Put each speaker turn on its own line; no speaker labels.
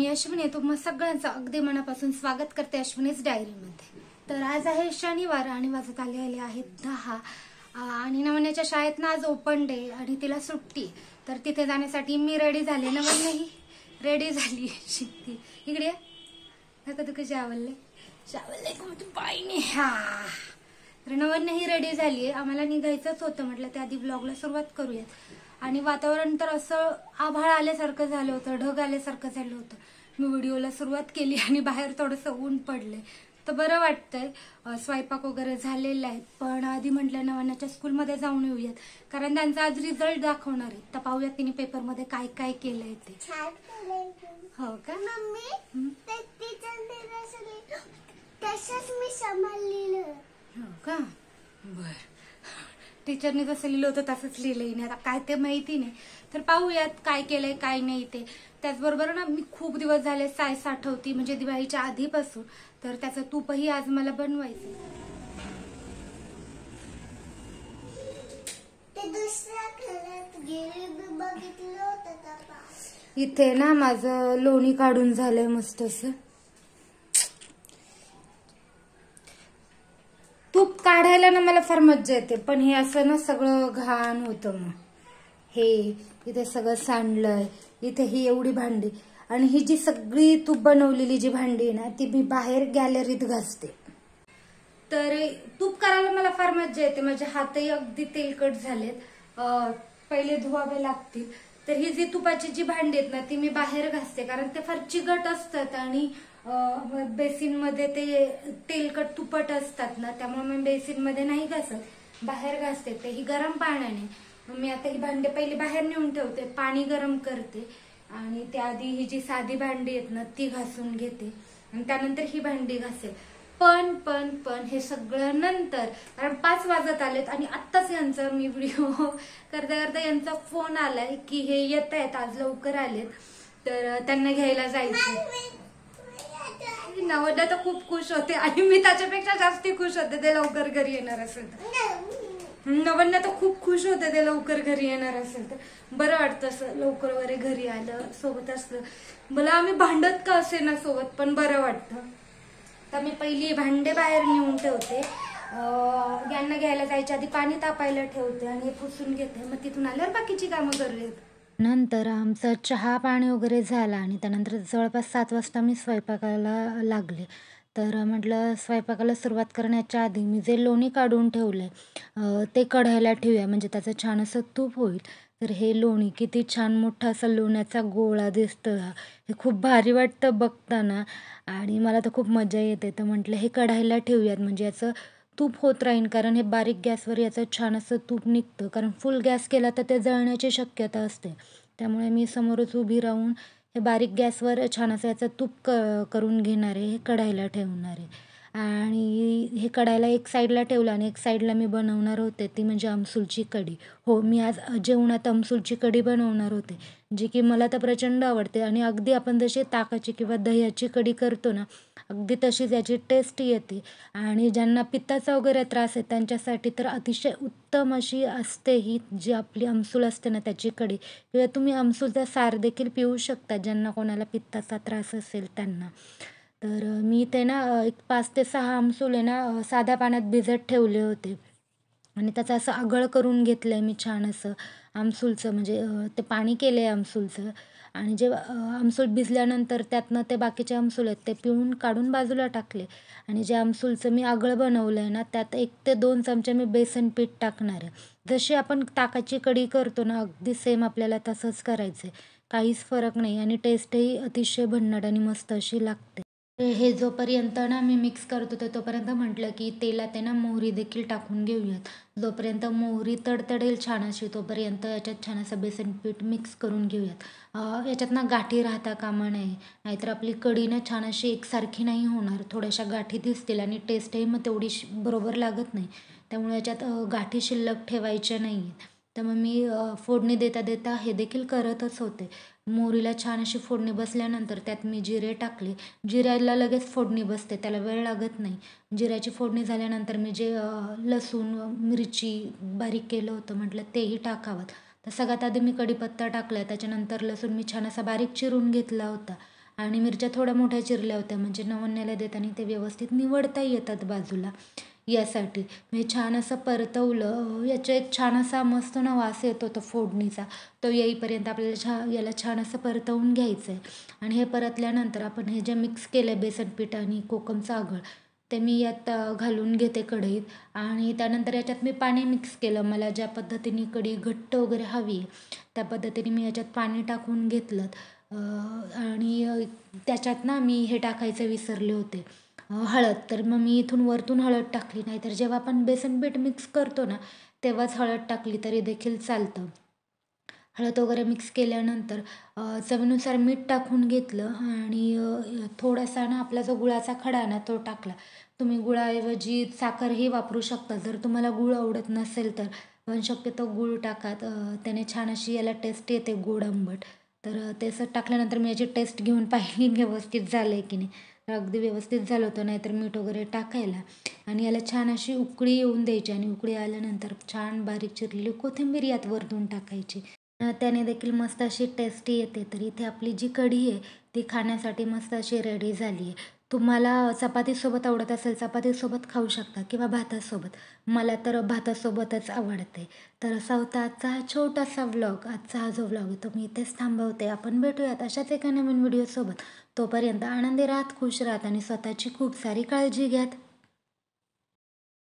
अश्विनी तुम्हा सगळ्यांचं अगदी मनापासून स्वागत करते अश्विनीज डायरीमध्ये। तर आज आहे शनिवार आणि वाजत आले आहेत 10 आणि नवन्याच्या शाळेत ना आज ओपन डे आणि तिला सुट्टी। तर तिथे जाण्यासाठी मी रेडी झाले, नवन्याही रेडी झाली शिकती इकडे नका तू कशी आवडले पायने हा। तर नवन्याही रेडी झालीये, आम्हाला निघायचंच होतं, म्हटलं त्या आधी ब्लॉगला सुरुवात करूयात। आणि वातावरण तर असं आभाळ आल्यासारखं झालं होतं, ढग आल्यासारखं झालं होतं। मी व्हिडिओला सुरुवात केली आणि बाहेर थोडंसं ऊन पडलंय तर बरं वाटतंय। स्वयंपाक वगैरे झालेला आहे, पण आधी म्हटलं नवन्याच्या स्कूलमध्ये जाऊन येऊयात कारण त्यांचा आज रिझल्ट दाखवणार आहे। तर पाहूयात तिने पेपरमध्ये काय काय केलंय ते। हो का मम्मी,
तसंच मी सांभाळलेलं।
हो का बर, टीचरने जसं लिहिलं होतं तसंच लिहिलंय नाही, आता काय ते माहिती नाही। तर पाहूयात काय केलंय काय नाही ते। त्याचबरोबर ना मी खूप दिवस झाले साय साठवती, म्हणजे दिवाळीच्या आधीपासून, तर त्याचं तूपही आज मला बनवायचं।
ते दुसऱ्या घरात गेले बघितलं होतं का?
इथे ना माझं लोणी काढून झालंय मस्त असं। तूप काढायला ना मला फार मज्जा येते, पण हे असं ना सगळं घाण होतं। मग हे इथे सगळं सांडलंय, इथे ही एवढी भांडी, आणि ही जी सगळी तूप बनवलेली जी भांडी आहे ना ती मी बाहेर गॅलरीत घासते। तर तूप करायला मला फार मज्जा येते, माझे हातही अगदी तेलकट झालेत, पहिले धुवावे लागतील। तर ही जी तुपाची जी भांडी आहेत ना ती मी बाहेर घासते कारण ते फार चिकट असतात आणि बेसिन मध्ये ते तेलकट तुपट असतात ना, त्यामुळे मी बेसिन मध्ये नाही घासत, बाहेर घासते। ते ही गरम पाण्याने मी आता ही भांडी पहिली बाहेर नेऊन ठेवते, पाणी गरम करते आणि त्याआधी ही जी साधी भांडी आहेत ना ती घासून घेते आणि त्यानंतर ही भांडी घासेल। पण पण पण हे सगळं नंतर, कारण 5 वाजत आलेत आणि आत्ताच यांचा मी व्हिडिओ करता करता यांचा फोन आलाय की हे येत आहेत, आज लवकर आलेत, तर त्यांना घ्यायला जायचं। नवद्या तर खूप खुश होते आणि मी त्याच्यापेक्षा जास्ती खुश होते ते लवकर घरी येणार असेल तर। नवन्या तर खूप खुश होते ते लवकर घरी येणार असेल तर, बरं वाटतं असं लवकर वगैरे घरी आलं सोबत असलं। मला आम्ही भांडत का असे ना सोबत, पण बरं वाटतं। तर मी पहिली भांडे बाहेर नेऊन ठेवते, यांना घ्यायला जायच्या आधी पाणी तापायला ठेवते आणि हे पुसून घेते, मग तिथून आल्यावर बाकीची कामं करूयात। नंतर आमचं चहा पाणी वगैरे झालं आणि त्यानंतर जवळपास 7 वाजता मी स्वयंपाकाला लागले। तर म्हटलं स्वयंपाकाला सुरुवात करण्याच्या आधी मी जे लोणी काढून ठेवलंय ते कढायला ठेवूया, म्हणजे त्याचं छान असं तूप होईल। तर हे लोणी किती छान मोठा असा लोण्याचा गोळा दिसतो, हे खूप भारी वाटतं बघताना आणि मला तर खूप मजा येते। तर म्हटलं हे कढायला ठेवूयात म्हणजे याचं तूप होत राहील, कारण हे बारीक गॅसवर याचं छान असं तूप निघतं, कारण फुल गॅस केला तर ते जळण्याची शक्यता असते। त्यामुळे मी समोरच उभी राहून हे बारीक गॅसवर छान असं याचं तूप करून घेणार आहे, हे कढायला ठेवणार आहे। आणि हे कढायला एक साईडला ठेवलं आणि एक साईडला मी बनवणार होते ती म्हणजे आमसूलची कढी। हो, मी आज जेवणात आमसूलची कढी बनवणार होते, जी की मला तर प्रचंड आवडते आणि अगदी आपण जशी ताकाची किंवा दह्याची कढी करतो ना अगदी तशीच याची टेस्ट येते। आणि ज्यांना पित्ताचा वगैरे त्रास आहे त्यांच्यासाठी तर अतिशय उत्तम अशी असते ही जी आपली आमसूल असते ना त्याची कढी, किंवा तुम्ही आमसूलचा सार देखील पिऊ शकता ज्यांना कोणाला पित्ताचा त्रास असेल त्यांना। तर मी ते ना एक 5 ते 6 आमसूल आहे ना साध्या पाण्यात भिजत ठेवले होते आणि त्याचं असं आगळ करून घेतलंय मी छान असं आमसूलचं, म्हणजे ते पाणी केलंय आमसूलचं। आणि जे आमसूल भिजल्यानंतर त्यातनं ते बाकीचे आमसूल आहेत ते पिळून काढून बाजूला टाकले आणि जे आमसूलचं मी आगळ बनवलं आहे ना त्यात 1 ते 2 चमचे मी बेसन पीठ टाकणार आहे। जशी आपण ताकाची कढी करतो ना अगदी सेम आपल्याला तसंच करायचं आहे, काहीच फरक नाही आणि टेस्टही अतिशय भन्नाट आणि मस्त अशी लागते। हे जोपर्यंत ना मी मिक्स करत होते तोपर्यंत म्हटलं की तेलात आहे ना मोहरी देखील टाकून घेऊयात। जोपर्यंत मोहरी तडतडेल छान अशी तोपर्यंत याच्यात छान असं बेसन पीठ मिक्स करून घेऊयात। याच्यात ना गाठी राहता कामा नये, नाहीतर आपली कढी ना छान अशी एकसारखी नाही होणार, थोड्याशा गाठी दिसतील आणि टेस्टही मग तेवढी बरोबर लागत नाही। त्यामुळे याच्यात गाठी शिल्लक ठेवायच्या नाही आहेत। तर मग मी फोडणी देता देता हे देखील करतच होते। मोहरीला छान अशी फोडणी बसल्यानंतर त्यात मी जिरे टाकले, जिऱ्याला लगेच फोडणी बसते, त्याला वेळ लागत नाही। जिऱ्याची फोडणी झाल्यानंतर मी जे लसूण मिरची बारीक केलं होतं म्हटलं तेही टाकावं। तर सगळ्यात आधी मी कढीपत्ता टाकला, त्याच्यानंतर लसूण मी छान असा बारीक चिरून घेतला होता आणि मिरच्या थोड्या मोठ्या चिरल्या होत्या म्हणजे नवन्याला देताना ते व्यवस्थित निवडता येतात बाजूला, यासाठी मी छान असं परतवलं. याचा एक छान असा मस्त ना वास येत होता फोडणीचा. तो येईपर्यंत आपल्याला याला छान असं परतवून घ्यायचं आहे. आणि हे परतल्यानंतर आपण हे जे मिक्स केलं आहे बेसन पीठ आणि कोकमचं आगळ ते मी यात घालून घेते कढईत. आणि त्यानंतर याच्यात मी पाणी मिक्स केलं. मला ज्या पद्धतीने कढी घट्ट वगैरे हवी आहे त्या पद्धतीने मी याच्यात पाणी टाकून घेतलं. आणि त्याच्यात ना मी हे टाकायचं विसरले होते, हळद. तर मग मी इथून वरतून हळद टाकली नाही, तर जेव्हा आपण बेसन पीठ मिक्स करतो ना तेव्हाच हळद टाकली तरी देखील चालतं. हळद वगैरे मिक्स केल्यानंतर चवीनुसार मीठ टाकून घेतलं. आणि थोडासा ना आपला जो गुळाचा खडा ना तो टाकला. तुम्ही गुळाऐवजी साखरही वापरू शकता जर तुम्हाला गूळ आवडत नसेल तर, पण शक्यतो गूळ टाका. त्याने छान अशी याला टेस्ट येते गोड आंबट. तर ते असं टाकल्यानंतर मी याची टेस्ट घेऊन पाहिली व्यवस्थित झालं आहे की नाही. तर अगदी व्यवस्थित झालं होतं, नाहीतर मीठ वगैरे टाकायला. आणि याला छान अशी उकळी येऊन द्यायची. आणि उकळी आल्यानंतर छान बारीक चिरलेली कोथिंबीर यात वरतून टाकायची. त्याने देखील मस्त अशी टेस्टी येते. तर इथे आपली जी कढी आहे ती खाण्यासाठी मस्त अशी रेडी झाली आहे. तुम्हाला चपातीसोबत आवडत असेल चपातीसोबत खाऊ शकता किंवा भातासोबत. मला तर भातासोबतच आवडते. तर असा होता आजचा हा छोटासा व्लॉग. आजचा हा जो व्लॉग आहे तो मी इथेच थांबवते. आपण भेटूयात अशाच एका नवीन व्हिडिओसोबत. तोपर्यंत आनंदी राहत, खुश राहत आणि स्वतःची खूप सारी काळजी घ्यात.